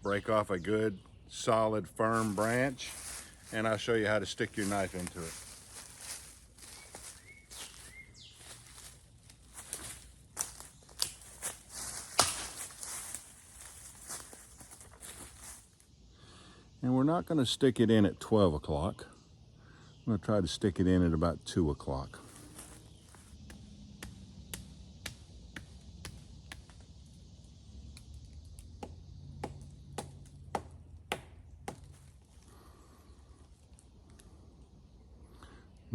break off a good, solid, firm branch, and I'll show you how to stick your knife into it. And we're not going to stick it in at 12 o'clock. I'm going to try to stick it in at about 2 o'clock.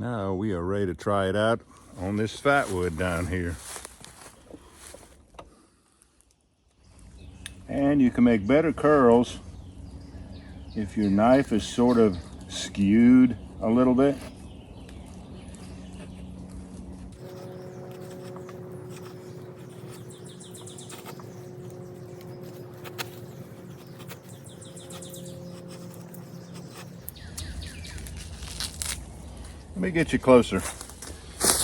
Now we are ready to try it out on this fat wood down here. And you can make better curls if your knife is sort of skewed a little bit. Let me get you closer.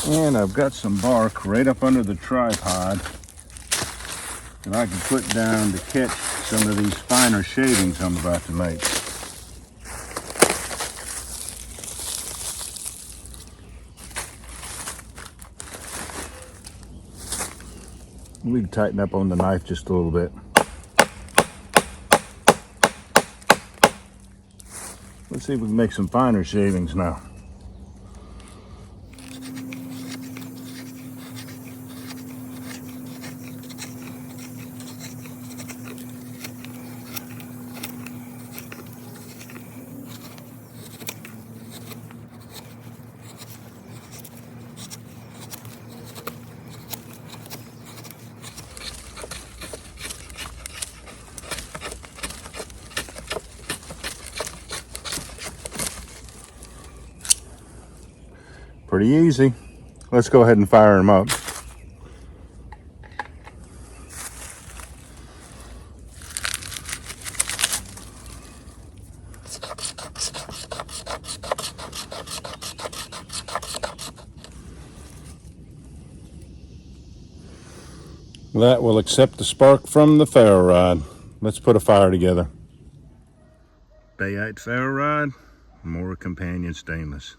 And I've got some bark right up under the tripod that I can put down to catch some of these finer shavings I'm about to make. We can tighten up on the knife just a little bit. Let's see if we can make some finer shavings now. Pretty easy. Let's go ahead and fire them up. That will accept the spark from the ferro rod. Let's put a fire together. Bayite ferro rod, Mora Companion stainless.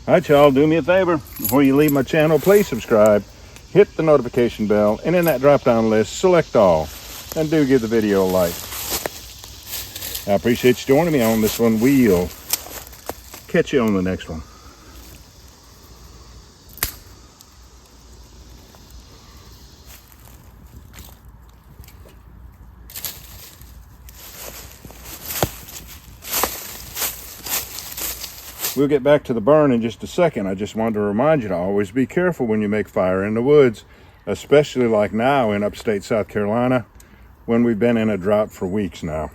All right, y'all, do me a favor. Before you leave my channel, please subscribe, hit the notification bell, and in that drop-down list, select all, and do give the video a like. I appreciate you joining me on this one. We'll catch you on the next one. We'll get back to the burn in just a second. I just wanted to remind you to always be careful when you make fire in the woods, especially like now in upstate South Carolina when we've been in a drought for weeks now.